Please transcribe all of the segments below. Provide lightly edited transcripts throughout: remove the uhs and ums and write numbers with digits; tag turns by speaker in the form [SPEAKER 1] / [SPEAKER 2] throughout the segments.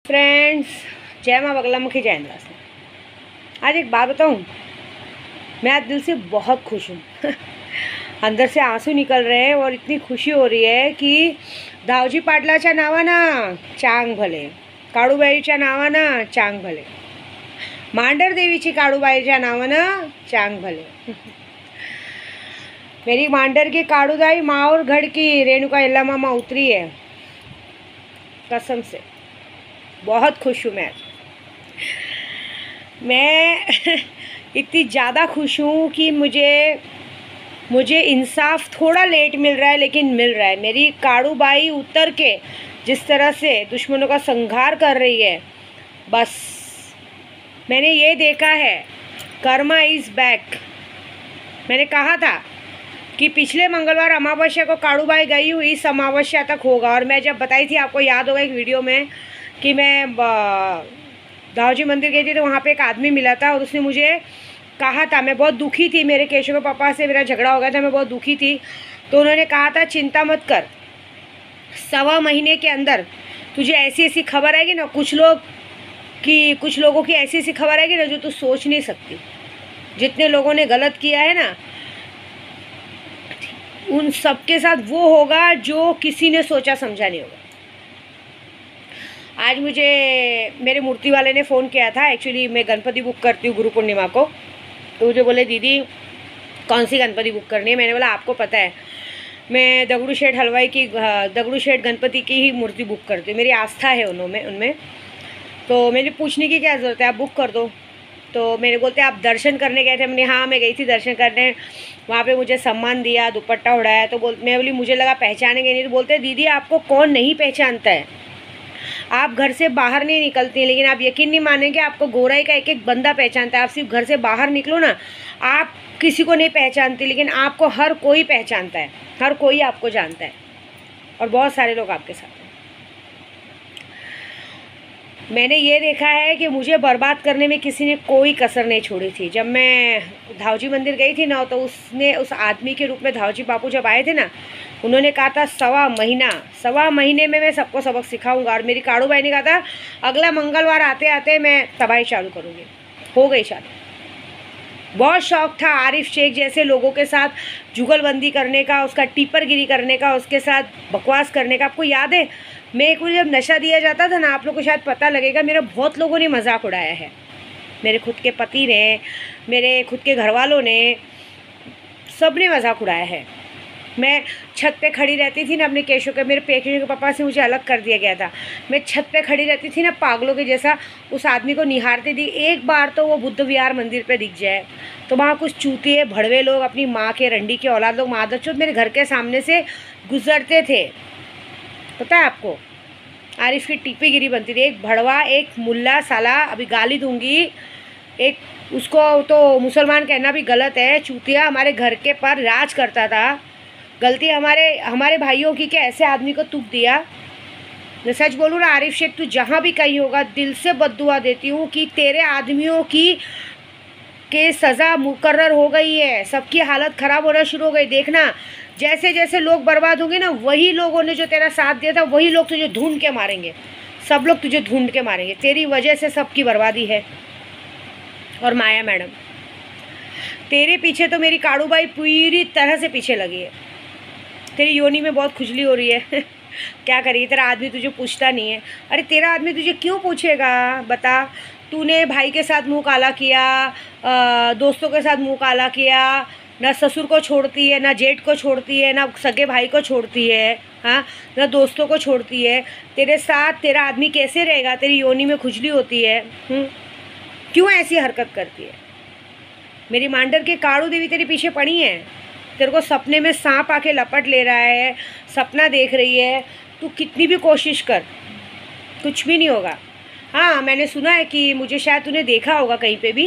[SPEAKER 1] Friends, जय माँ बगलामुखी जय इंद्रासन। आज एक बात बताऊँ, मैं आज दिल से बहुत खुश हूँ। अंदर से आंसू निकल रहे हैं और इतनी खुशी हो रही है कि दावजी पाटलाच्या नावानं चांग भले, काळूबाईच्या नावानं चांग भले, मांढर देवीची काळूबाईच्या नावानं चांग भले। मेरी मांडर की काळूदाई माँ गढ़ की रेणुका यल्ला मामा उतरी है, कसम से बहुत खुश हूँ मैं इतनी ज़्यादा खुश हूँ कि मुझे इंसाफ थोड़ा लेट मिल रहा है, लेकिन मिल रहा है। मेरी काळूबाई उतर के जिस तरह से दुश्मनों का संहार कर रही है, बस मैंने ये देखा है, कर्मा इज़ बैक। मैंने कहा था कि पिछले मंगलवार अमावस्या को काळूबाई गई हुई इस अमावस्या तक होगा, और मैं जब बताई थी, आपको याद होगा एक वीडियो में, कि मैं दावजी मंदिर गई थी तो वहाँ पे एक आदमी मिला था और उसने मुझे कहा था, मैं बहुत दुखी थी, मेरे केशव के पापा से मेरा झगड़ा हो गया था, मैं बहुत दुखी थी, तो उन्होंने कहा था चिंता मत कर, 1.25 महीने के अंदर तुझे ऐसी ऐसी खबर आएगी ना, कुछ लोगों की ऐसी ऐसी खबर आएगी ना जो तू सोच नहीं सकती। जितने लोगों ने गलत किया है ना, उन सबके साथ वो होगा जो किसी ने सोचा समझा नहीं होगा। आज मुझे मेरे मूर्ति वाले ने फ़ोन किया था। एक्चुअली मैं गणपति बुक करती हूँ गुरु पूर्णिमा को, तो मुझे बोले दीदी कौन सी गणपति बुक करनी है। मैंने बोला आपको पता है, मैं दगड़ू शेठ हलवाई की दगड़ू शेठ गणपति की ही मूर्ति बुक करती हूँ, मेरी आस्था है उनमें। तो मैंने पूछने की क्या ज़रूरत है, आप बुक कर दो। तो मेरे बोलते आप दर्शन करने गए थे। मैंने हाँ मैं गई थी दर्शन करने, वहाँ पे मुझे सम्मान दिया, दुपट्टा उड़ाया। तो मैं बोली मुझे लगा पहचानेंगे नहीं। तो बोलते दीदी आपको कौन नहीं पहचानता है, आप घर से बाहर नहीं निकलती हैं, लेकिन आप यकीन नहीं मानेंगे, आपको गोराई का एक एक बंदा पहचानता है। आप सिर्फ घर से बाहर निकलो ना, आप किसी को नहीं पहचानती, लेकिन आपको हर कोई पहचानता है, हर कोई आपको जानता है, और बहुत सारे लोग आपके साथ हैं। मैंने ये देखा है कि मुझे बर्बाद करने में किसी ने कोई कसर नहीं छोड़ी थी। जब मैं दावजी मंदिर गई थी ना, तो उस आदमी के रूप में दावजी बापू जब आए थे ना, उन्होंने कहा था 1.25 महीने में मैं सबको सबक सिखाऊंगा। और मेरी काळूबाई ने कहा था अगला मंगलवार आते आते मैं तबाही चालू करूँगी। हो गई चालू। बहुत शौक़ था आरिफ शेख जैसे लोगों के साथ जुगलबंदी करने का, उसका टीपरगिरी करने का, उसके साथ बकवास करने का। आपको याद है मेरे को जब नशा दिया जाता था ना, आप लोग को शायद पता लगेगा, मेरा बहुत लोगों ने मजाक उड़ाया है। मेरे खुद के पति ने, मेरे खुद के घर वालों ने, सब ने मजाक उड़ाया है। मैं छत पे खड़ी रहती थी ना अपने केशव के, मेरे केशव के पापा से मुझे अलग कर दिया गया था। मैं छत पे खड़ी रहती थी ना पागलों के जैसा, उस आदमी को निहारती थी। एक बार तो वो बुद्ध विहार मंदिर पे दिख जाए तो वहाँ कुछ चूतिए भड़वे लोग, अपनी माँ के रंडी के औलाद लोग, मादरचोद मेरे घर के सामने से गुजरते थे। पता है आपको, आरिफ की टीपीगिरी बनती थी। एक भड़वा, एक मुल्ला साला, अभी गाली दूंगी, एक उसको तो मुसलमान कहना भी गलत है, चूतिया हमारे घर के पर राज करता था। गलती हमारे भाइयों की, क्या ऐसे आदमी को तुक दिया। मैं सच बोलूँ ना आरिफ शेख, तू जहाँ भी कहीं होगा, दिल से बद्दुआ देती हूँ कि तेरे आदमियों के सज़ा मुकर्रर हो गई है, सबकी हालत ख़राब होना शुरू हो गई। देखना जैसे जैसे लोग बर्बाद होंगे ना, वही लोगों ने जो तेरा साथ दिया था, वही लोग तुझे ढूंढ के मारेंगे। सब लोग तुझे ढूंढ के मारेंगे, तेरी वजह से सबकी बर्बादी है। और माया मैडम, तेरे पीछे तो मेरी काळूबाई पूरी तरह से पीछे लगी है। तेरी योनी में बहुत खुजली हो रही है। क्या करिए, तेरा आदमी तुझे पूछता नहीं है। अरे तेरा आदमी तुझे क्यों पूछेगा, बता। तूने भाई के साथ मुंह काला किया, दोस्तों के साथ मुंह काला किया, ना ससुर को छोड़ती है, ना जेठ को छोड़ती है, ना सगे भाई को छोड़ती है, हाँ, ना दोस्तों को छोड़ती है। तेरे साथ तेरा आदमी कैसे रहेगा, तेरी योनी में खुजली होती है। क्यों ऐसी हरकत करती है। मेरी मांडर के काळू देवी तेरे पीछे पड़ी है, तेरे को सपने में सांप आके लपट ले रहा है, सपना देख रही है। तू कितनी भी कोशिश कर, कुछ भी नहीं होगा। हाँ मैंने सुना है कि मुझे शायद तूने देखा होगा कहीं पे भी।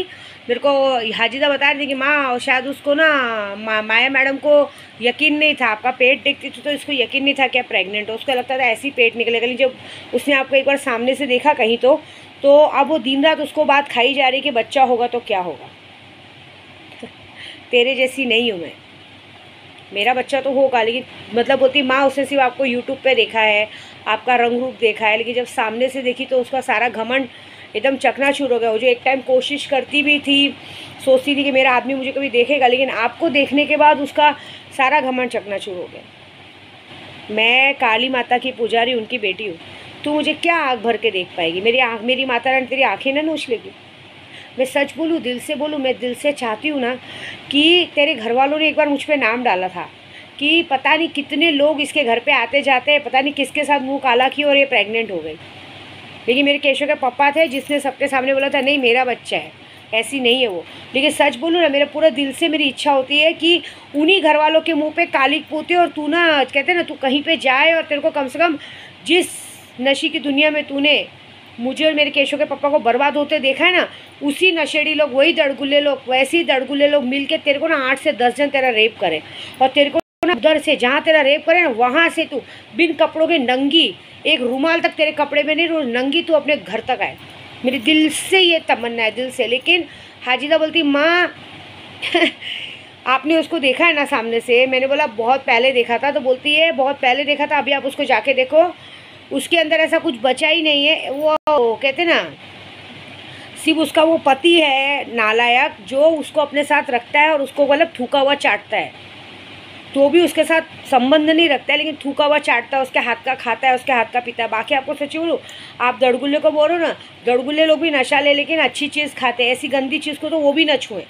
[SPEAKER 1] मेरे को हाजिदा बता रही थी कि माँ, शायद उसको ना माया मैडम को यकीन नहीं था, आपका पेट देखती थी तो इसको यकीन नहीं था कि आप प्रेग्नेंट हो। उसको लगता था ऐसी पेट निकलेगा। लेकिन जब उसने आपको एक बार सामने से देखा कहीं तो अब वो दिन रात उसको बात खाई जा रही कि बच्चा होगा तो क्या होगा। तेरे जैसी नहीं हूँ मैं, मेरा बच्चा तो होगा, लेकिन मतलब बोलती माँ उसने सिर्फ आपको यूट्यूब पे देखा है, आपका रंग रूप देखा है, लेकिन जब सामने से देखी तो उसका सारा घमंड एकदम चकनाचूर हो गया। वो जो एक टाइम कोशिश करती भी थी, सोचती थी कि मेरा आदमी मुझे कभी देखेगा, लेकिन आपको देखने के बाद उसका सारा घमंड चकनाचूर हो गया। मैं काली माता की पुजारी, उनकी बेटी हूँ। तू मुझे क्या आँख भर के देख पाएगी? मेरी माता रानी तेरी आँखें ना नोच लेगी? मैं सच बोलूँ, दिल से बोलूँ, मैं दिल से चाहती हूँ ना कि तेरे घर वालों ने एक बार मुझ पे नाम डाला था कि पता नहीं कितने लोग इसके घर पे आते जाते हैं, पता नहीं किसके साथ मुंह काला किया और ये प्रेग्नेंट हो गई। लेकिन मेरे केशव के पापा थे जिसने सबके सामने बोला था नहीं मेरा बच्चा है, ऐसी नहीं है वो। लेकिन सच बोलूँ ना, मेरे पूरा दिल से मेरी इच्छा होती है कि उन्हीं घर वालों के मुँह पे काली पोते और तू ना कहते ना, तू कहीं पर जाए और तेरे को कम से कम जिस नशे की दुनिया में तूने मुझे और मेरे केशव के पापा को बर्बाद होते देखा है ना, उसी नशेड़ी लोग, वही दड़गुल्ले लोग, वैसे ही दड़गुल्ले लोग मिलके तेरे को ना 8 से 10 जन तेरा रेप करें, और तेरे को ना उधर से जहाँ तेरा रेप करे ना वहाँ से तू बिन कपड़ों के नंगी, एक रुमाल तक तेरे कपड़े में नहीं, रोज नंगी तू अपने घर तक आए। मेरे दिल से ये तमन्ना है, दिल से। लेकिन हाजिदा बोलती माँ आपने उसको देखा है ना सामने से? मैंने बोला बहुत पहले देखा था। तो बोलती है बहुत पहले देखा था, अभी आप उसको जाके देखो, उसके अंदर ऐसा कुछ बचा ही नहीं है। वो कहते ना, सिर्फ उसका वो पति है नालायक जो उसको अपने साथ रखता है और उसको मतलब थूका हुआ चाटता है, तो भी उसके साथ संबंध नहीं रखता है, लेकिन थूका हुआ चाटता है, उसके हाथ का खाता है, उसके हाथ का पीता है। बाकी आपको सच्ची बोलूँ, आप दड़गुल्ले को बोलो ना, दड़गुल्ले लोग भी नशा ले लेकिन अच्छी चीज़ खाते हैं, ऐसी गंदी चीज़ को तो वो भी न छुएं।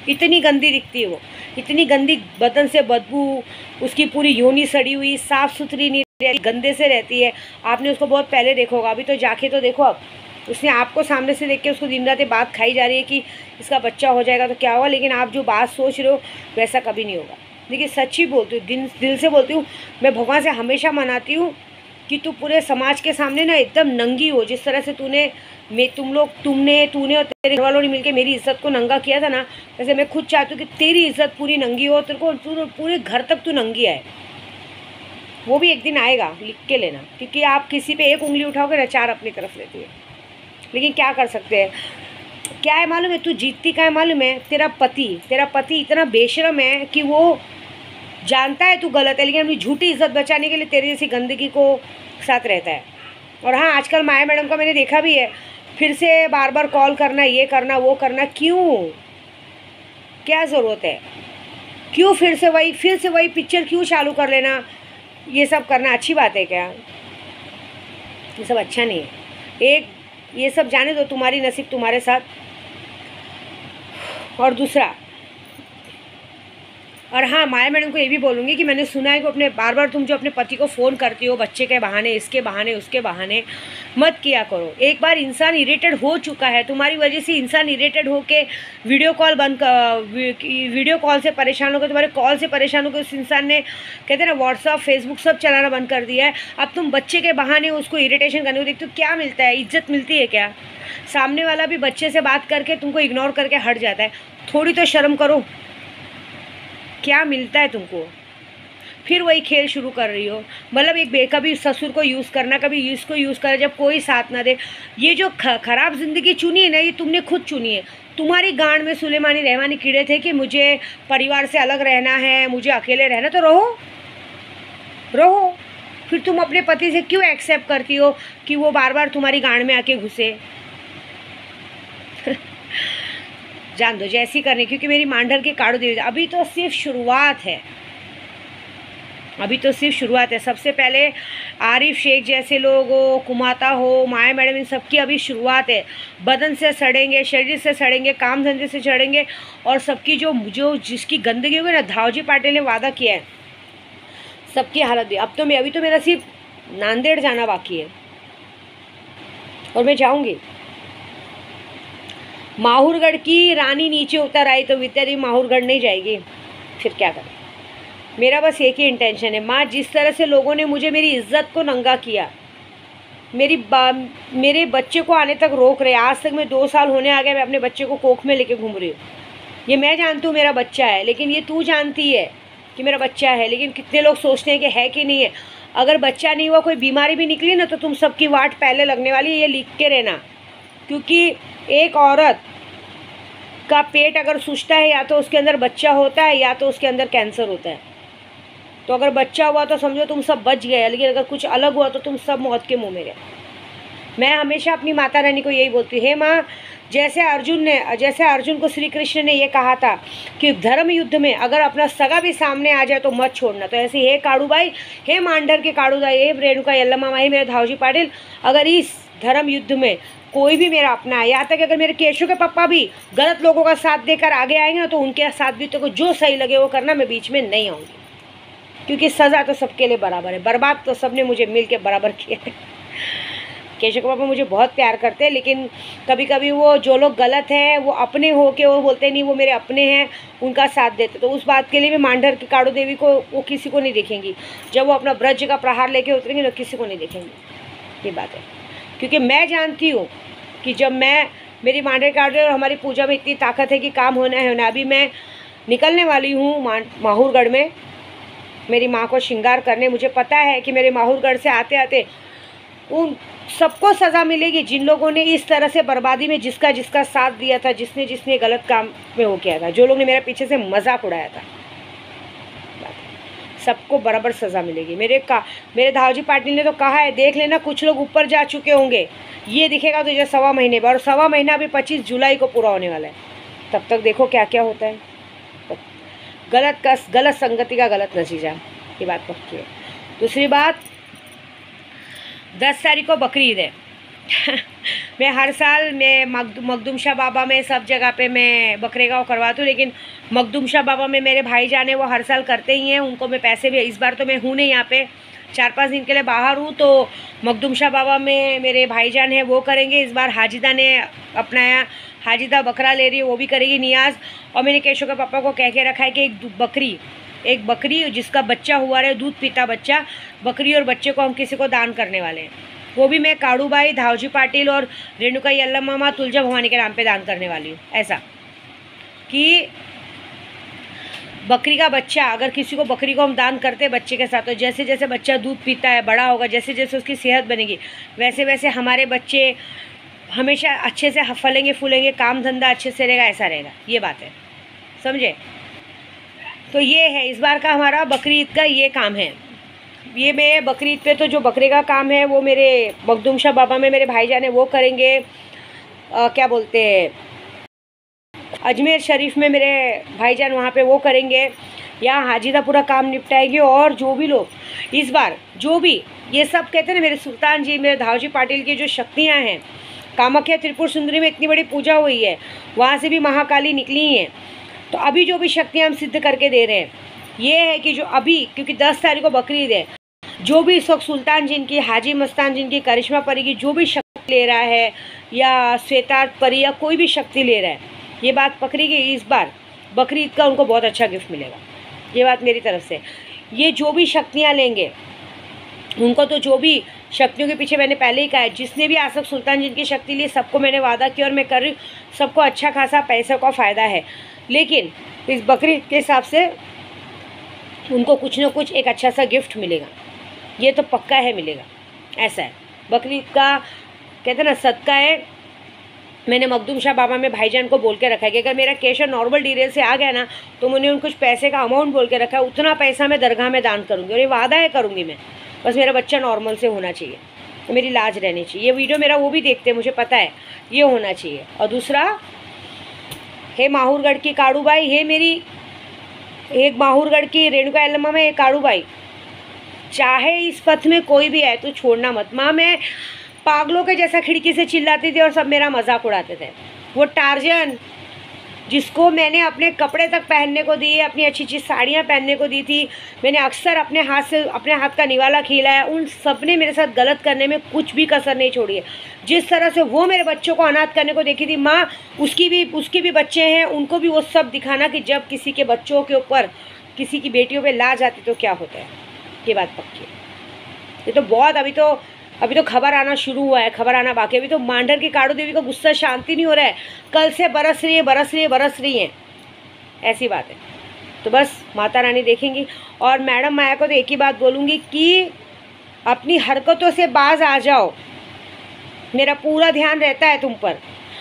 [SPEAKER 1] इतनी गंदी दिखती है वो, इतनी गंदी, बदन से बदबू, उसकी पूरी योनि सड़ी हुई, साफ़ सुथरी नहीं रहती, गंदे से रहती है। आपने उसको बहुत पहले देखा होगा, अभी तो जाके तो देखो। अब उसने आपको सामने से देख के उसको दिन रात बात खाई जा रही है कि इसका बच्चा हो जाएगा तो क्या होगा, लेकिन आप जो बात सोच रहे हो वैसा कभी नहीं होगा। देखिए सच्ची बोलती हूँ, दिल से बोलती हूँ। मैं भगवान से हमेशा मनाती हूँ कि तू पूरे समाज के सामने ना एकदम नंगी हो, जिस तरह से तूने तूने और तेरे घर वालों ने मिलकर मेरी इज्जत को नंगा किया था ना, वैसे मैं खुद चाहती हूँ कि तेरी इज्जत पूरी नंगी हो, तेरे को पूरे घर तक तू नंगी आए। वो भी एक दिन आएगा, लिख के लेना, क्योंकि आप किसी पे एक उंगली उठाओगे ना 4 अपनी तरफ लेती है। लेकिन क्या कर सकते हैं, क्या है मालूम है, तू जीतती क्या है मालूम है? तेरा पति इतना बेशरम है कि वो जानता है तू गलत है, लेकिन अपनी झूठी इज्जत बचाने के लिए तेरी जैसी गंदगी को साथ रहता है। और हाँ, आजकल माया मैडम का मैंने देखा भी है, फिर से बार बार कॉल करना, ये करना, वो करना, क्यों? क्या ज़रूरत है? क्यों फिर से वही पिक्चर क्यों चालू कर लेना? ये सब करना अच्छी बात है क्या? ये सब अच्छा नहीं है। एक ये सब जाने दो, तुम्हारी नसीब तुम्हारे साथ। और दूसरा, और हाँ, माया मैडम को ये भी बोलूँगी कि मैंने सुना है कि अपने बार बार तुम जो अपने पति को फ़ोन करती हो बच्चे के बहाने, इसके बहाने, उसके बहाने, मत किया करो। एक बार इंसान इरिटेट हो चुका है, तुम्हारी वजह से इंसान इरिटेट होके वीडियो कॉल से परेशान होकर, तुम्हारे कॉल से परेशान होकर उस इंसान ने कहते हैं ना व्हाट्सअप, फेसबुक सब चलाना बंद कर दिया है। अब तुम बच्चे के बहाने उसको इरिटेशन करने को देखते हो, क्या मिलता है? इज्जत मिलती है क्या? सामने वाला भी बच्चे से बात करके तुमको इग्नोर करके हट जाता है। थोड़ी तो शर्म करो, क्या मिलता है तुमको? फिर वही खेल शुरू कर रही हो, मतलब कभी ससुर को यूज़ करना, कभी इसको यूज़ करना, जब कोई साथ ना दे। ये जो ख़राब ज़िंदगी चुनी है ना, ये तुमने खुद चुनी है। तुम्हारी गांड में सुलेमानी रहमानी कीड़े थे कि मुझे परिवार से अलग रहना है, मुझे अकेले रहना, तो रहो। फिर तुम अपने पति से क्यों एक्सेप्ट करती हो कि वो बार बार तुम्हारी गांड में आके घुसे? जान दो जैसी करनी, क्योंकि मेरी मांडर के काड़ो दे, अभी तो सिर्फ शुरुआत है। सबसे पहले आरिफ शेख जैसे लोग हो, कुमाता हो, माया मैडम, इन सबकी अभी शुरुआत है। बदन से सड़ेंगे, शरीर से सड़ेंगे, काम धंधे से सड़ेंगे, और सबकी जो जिसकी गंदगी होगी ना, धावजी पाटिल ने वादा किया है सबकी हालत भी। अभी तो मेरा सिर्फ नांदेड़ जाना बाकी है, और मैं जाऊँगी। माहौरगढ़ की रानी नीचे उतर आई तो विद्यादेवी माहौरगढ़ नहीं जाएगी, फिर क्या करें? मेरा बस एक ही इंटेंशन है, माँ, जिस तरह से लोगों ने मुझे मेरी इज्जत को नंगा किया, मेरे बच्चे को आने तक रोक रहे। आज तक मैं 2 साल होने आ गया, मैं अपने बच्चे को कोख में लेके घूम रही हूँ। ये मैं जानती हूँ मेरा बच्चा है, लेकिन ये तू जानती है कि मेरा बच्चा है, लेकिन कितने लोग सोचते हैं कि है कि नहीं है। अगर बच्चा नहीं हुआ, कोई बीमारी भी निकली ना, तो तुम सबकी वाट पहले लगने वाली है, ये लिख के रहना। क्योंकि एक औरत का पेट अगर सूजता है, या तो उसके अंदर बच्चा होता है, या तो उसके अंदर कैंसर होता है। तो अगर बच्चा हुआ तो समझो तुम सब बच गए, लेकिन अगर कुछ अलग हुआ तो तुम सब मौत के मुंह में गए। मैं हमेशा अपनी माता रानी को यही बोलती हूँ, हे माँ, जैसे अर्जुन को श्री कृष्ण ने ये कहा था कि धर्म युद्ध में अगर अपना सगा भी सामने आ जाए तो मत छोड़ना, तो ऐसे हे काड़ूबाई, हे मांडर के काड़ूबाई, हे रेणुका यल्लम्मा, हे मेरे धावजी पाटिल, अगर इस धर्म युद्ध में कोई भी मेरा अपना है, यहाँ तक अगर मेरे केशव के पापा भी गलत लोगों का साथ देकर आगे आएंगे ना, तो उनके साथ भी तो जो सही लगे वो करना, मैं बीच में नहीं आऊँगी, क्योंकि सज़ा तो सबके लिए बराबर है। बर्बाद तो सबने मुझे मिल के बराबर किया है। केशव के पापा मुझे बहुत प्यार करते हैं, लेकिन कभी कभी वो जो लोग गलत हैं वो अपने हो के वो बोलते नहीं वो मेरे अपने हैं, उनका साथ देते, तो उस बात के लिए मैं मांडर की काड़ू देवी को वो किसी को नहीं देखेंगी। जब वो अपना ब्रज का प्रहार लेके उतरेंगे तो किसी को नहीं देखेंगे, ये बात है। क्योंकि मैं जानती हूँ कि जब मैं मेरी मांडर काड़ू और हमारी पूजा में इतनी ताकत है कि काम होना है होना। अभी मैं निकलने वाली हूँ माहूरगढ़ में मेरी माँ को श्रृंगार करने। मुझे पता है कि मेरे माहूरगढ़ से आते आते उन सबको सज़ा मिलेगी जिन लोगों ने इस तरह से बर्बादी में जिसका साथ दिया था, जिसने गलत काम में वो किया था, जो लोग ने मेरे पीछे से मजाक उड़ाया था, सबको बराबर सज़ा मिलेगी। मेरे धावजी पाटिल ने तो कहा है, देख लेना कुछ लोग ऊपर जा चुके होंगे, ये दिखेगा तुझे 1.25 महीने बाद, और 1.25 महीना अभी 25 जुलाई को पूरा होने वाला है। तब तक देखो क्या क्या होता है। गलत संगति का गलत नतीजा, ये बात पक्की है। दूसरी बात, 10 तारीख को बकरी ईद है। मैं हर साल मैं मखदूम शाह बाबा में सब जगह पे मैं बकरे का वो करवाती हूँ, लेकिन मखदूम शाह बाबा में मेरे भाईजान है वो हर साल करते ही हैं, उनको मैं पैसे भी, इस बार तो मैं हूँ नहीं यहाँ पे, 4-5 दिन के लिए बाहर हूँ, तो मखदूम शाह बाबा में मेरे भाईजान है वो करेंगे। इस बार हाजिदा ने अपनाया, हाजिदा बकरा ले रही है, वो भी करेगी नियाज़। और मैंने केशव के पापा को कह के रखा है कि एक बकरी जिसका बच्चा हुआ रहे, दूध पीता बच्चा, बकरी और बच्चे को हम किसी को दान करने वाले हैं, वो भी मैं काड़ूबाई, धावजी पाटिल और रेणुका यल्लम्मा तुलजा भवानी के नाम पे दान करने वाली हूँ। ऐसा कि बकरी का बच्चा, अगर किसी को बकरी को हम दान करते हैं बच्चे के साथ, तो जैसे जैसे बच्चा दूध पीता है, बड़ा होगा, जैसे जैसे उसकी सेहत बनेगी, वैसे वैसे हमारे बच्चे हमेशा अच्छे से फलेंगे फूलेंगे, काम धंधा अच्छे से रहेगा, ऐसा रहेगा, ये बात है, समझे। तो ये है इस बार का हमारा बकरी ईद का ये काम है। ये मैं बकरी ईद पे तो जो बकरे का काम है वो मेरे मखदूम शाह बाबा में मेरे भाईजान है वो करेंगे। क्या बोलते हैं, अजमेर शरीफ में मेरे भाईजान वहाँ पे वो करेंगे। यहाँ हाजिदा पूरा काम निपटाएगी। और जो भी लोग इस बार जो भी ये सब कहते हैं ना, मेरे सुल्तान जी, मेरे धावजी पाटिल की जो शक्तियाँ हैं, कामाख्या त्रिपुर सुंदरी में इतनी बड़ी पूजा हुई है, वहाँ से भी महाकाली निकली हैं, तो अभी जो भी शक्तियाँ हम सिद्ध करके दे रहे हैं, ये है कि जो अभी, क्योंकि 10 तारीख को बकरी ईद है, जो भी इस वक्त सुल्तान जिनकी, हाजी मस्तान जिनकी, करिश्मा परी की जो भी शक्ति ले रहा है, या श्वेतार्थ परी या कोई भी शक्ति ले रहा है, ये बात पकड़ी गई, इस बार बकरी ईद का उनको बहुत अच्छा गिफ्ट मिलेगा। ये बात मेरी तरफ से। ये जो भी शक्तियाँ लेंगे उनको, तो जो भी शक्तियों के पीछे मैंने पहले ही कहा है, जिसने भी आज तक सुल्तान जिनकी शक्ति ली, सबको मैंने वादा किया और मैं कर रही हूँ, सबको अच्छा खासा पैसे का फ़ायदा है। लेकिन इस बकरी के हिसाब से उनको कुछ ना कुछ एक अच्छा सा गिफ्ट मिलेगा, ये तो पक्का है मिलेगा, ऐसा है। बकरी का कहते हैं ना सदका है। मैंने मखदूम शाह बाबा में भाईजान को बोल के रखा है कि अगर मेरा केशव नॉर्मल डीरेल से आ गया ना, तो मैंने उन कुछ पैसे का अमाउंट बोल के रखा है, उतना पैसा मैं दरगाह में दान करूँगी, और ये वादा है करूँगी मैं। बस मेरा बच्चा नॉर्मल से होना चाहिए, तो मेरी लाज रहनी चाहिए। ये वीडियो मेरा वो भी देखते हैं, मुझे पता है, ये होना चाहिए। और दूसरा, हे माहूरगढ़ की काड़ूबाई, हे मेरी एक माहूरगढ़ की रेणुका यल्लम्मा में एक काड़ूबाई, चाहे इस पथ में कोई भी है तो छोड़ना मत। माँ, मैं पागलों के जैसा खिड़की से चिल्लाती थी और सब मेरा मजाक उड़ाते थे। वो टार्जन जिसको मैंने अपने कपड़े तक पहनने को दिए, अपनी अच्छी अच्छी साड़ियाँ पहनने को दी थी, मैंने अक्सर अपने हाथ का निवाला खिलाया, उन सब ने मेरे साथ गलत करने में कुछ भी कसर नहीं छोड़ी है। जिस तरह से वो मेरे बच्चों को अनाथ करने को देखी थी, माँ उसके भी बच्चे हैं, उनको भी वो सब दिखाना कि जब किसी के बच्चों के ऊपर, किसी की बेटियों पर लाज आती तो क्या होता है। ये बात पक्की है। ये तो बहुत अभी तो खबर आना शुरू हुआ है, खबर आना बाकी। अभी तो मांडर की काड़ू देवी का गुस्सा शांति नहीं हो रहा है, कल से बरस रही है, ऐसी बात है। तो बस माता रानी देखेंगी। और मैडम माया को तो एक ही बात बोलूँगी कि अपनी हरकतों से बाज आ जाओ, मेरा पूरा ध्यान रहता है तुम पर।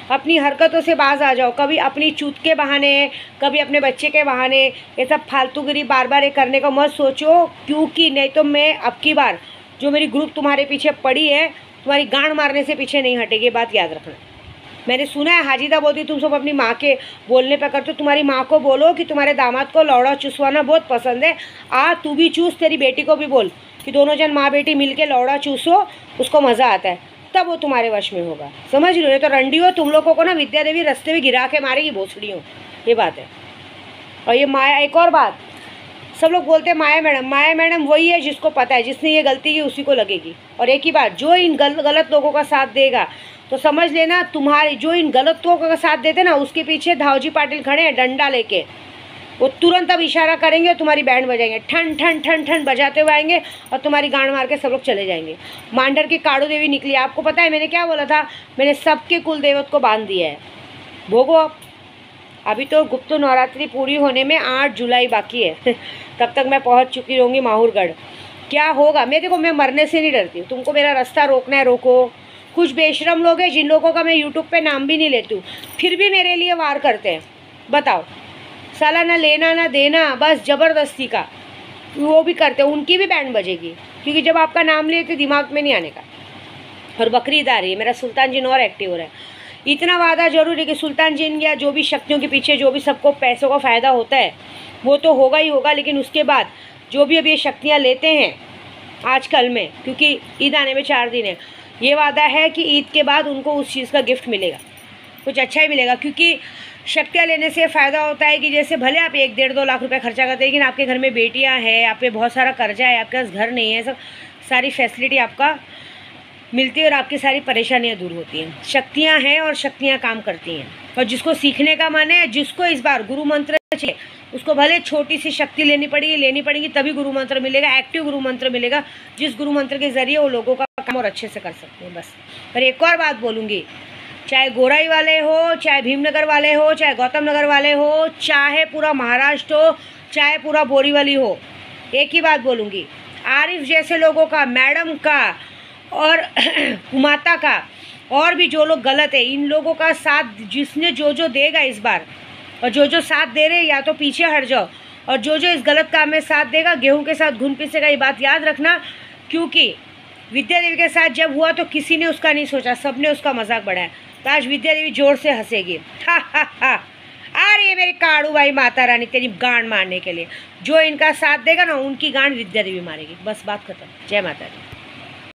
[SPEAKER 1] अपनी हरकतों से बाज आ जाओ। कभी अपनी चूत के बहाने, कभी अपने बच्चे के बहाने ये सब फालतूगिरी बार बार ये करने का मत सोचो, क्योंकि नहीं तो मैं अब की बार जो मेरी ग्रुप तुम्हारे पीछे पड़ी है, तुम्हारी गांड मारने से पीछे नहीं हटेगी, बात याद रखना। मैंने सुना है हाजिदा बोलती तुम सब अपनी माँ के बोलने पर करते हो। तुम्हारी माँ को बोलो कि तुम्हारे दामाद को लौड़ा चूसवाना बहुत पसंद है, तू भी चूस, तेरी बेटी को भी बोल कि दोनों जन माँ बेटी मिल के लौड़ा चूसो, उसको मज़ा आता है, तब वो तुम्हारे वश में होगा। समझ लो, तो रंडी हो तुम लोगों को ना विद्या देवी रास्ते में गिरा के मारेगी भोसड़ी हो, ये बात है। और ये माया, एक और बात, सब लोग बोलते हैं माया मैडम वही है जिसको पता है, जिसने ये गलती की उसी को लगेगी। और एक ही बात, जो इन गलत लोगों का साथ देगा तो समझ लेना तुम्हारे जो इन गलत लोगों का साथ देते ना, उसके पीछे धावजी पाटिल खड़े हैं डंडा लेके। वो तुरंत अब इशारा करेंगे और तुम्हारी बैंड बजाएंगे, ठन ठन ठन ठन बजाते हुए आएंगे और तुम्हारी गांड मार के सब लोग चले जाएंगे। मांडर की काड़ू देवी निकली, आपको पता है मैंने क्या बोला था? मैंने सबके कुल देवत को बांध दिया है, भोगो अब। अभी तो गुप्त नवरात्रि पूरी होने में 8 जुलाई बाकी है तब तक मैं पहुंच चुकी रहूँगी माहौरगढ़। क्या होगा, मैं देखो मैं मरने से नहीं डरती हूँ, तुमको मेरा रास्ता रोकना है रोको। कुछ बेशरम लोग हैं जिन लोगों का मैं यूट्यूब पे नाम भी नहीं लेती हूँ, फिर भी मेरे लिए वार करते हैं। बताओ, साला ना लेना ना देना, बस ज़बरदस्ती का वो भी करते हैं, उनकी भी बैंड बजेगी, क्योंकि जब आपका नाम लिए तो दिमाग में नहीं आने का। और बकरीद आ रही है, मेरा सुल्तान जिन और एक्टिव हो रहा है। इतना वादा जरूर है कि सुल्तान जिन या जो भी शक्तियों के पीछे जो भी सबको पैसों का फ़ायदा होता है वो तो होगा ही होगा, लेकिन उसके बाद जो भी अभी ये शक्तियाँ लेते हैं आजकल में, क्योंकि ईद आने में 4 दिन है, ये वादा है कि ईद के बाद उनको उस चीज़ का गिफ्ट मिलेगा, कुछ अच्छा ही मिलेगा। क्योंकि शक्तियाँ लेने से फ़ायदा होता है कि जैसे भले आप 1-1.5-2 लाख रुपए खर्चा करते हैं, लेकिन आपके घर में बेटियाँ हैं, आप पे बहुत सारा कर्जा है, आपके पास घर नहीं है, सब सारी फैसिलिटी आपका मिलती है और आपकी सारी परेशानियाँ दूर होती हैं। शक्तियाँ हैं और शक्तियाँ काम करती हैं। और जिसको सीखने का मन है, जिसको इस बार गुरु मंत्र चाहिए, उसको भले छोटी सी शक्ति लेनी पड़ेगी तभी गुरु मंत्र मिलेगा, एक्टिव गुरु मंत्र मिलेगा, जिस गुरु मंत्र के ज़रिए वो लोगों का काम और अच्छे से कर सकते हैं बस। पर एक और बात बोलूँगी, चाहे गोराई वाले हो, चाहे भीमनगर वाले हो, चाहे गौतम नगर वाले हो, चाहे पूरा महाराष्ट्र हो, चाहे पूरा बोरीवली हो, एक ही बात बोलूँगी, आरिफ जैसे लोगों का, मैडम का और माता का और भी जो लोग गलत है, इन लोगों का साथ जिसने जो देगा इस बार, और जो साथ दे रहे या तो पीछे हट जाओ, और जो इस गलत काम में साथ देगा गेहूं के साथ घुन पीसेगा, ये बात याद रखना। क्योंकि विद्या देवी के साथ जब हुआ तो किसी ने उसका नहीं सोचा, सबने उसका मजाक बढ़ाया, तो आज विद्या देवी जोर से हंसेगी, हा हा हा। अरे मेरे काड़ू भाई माता रानी तेरी गांड मारने के लिए, जो इनका साथ देगा ना उनकी गांड विद्या देवी मारेगी, बस बात खत्म। जय माता दी।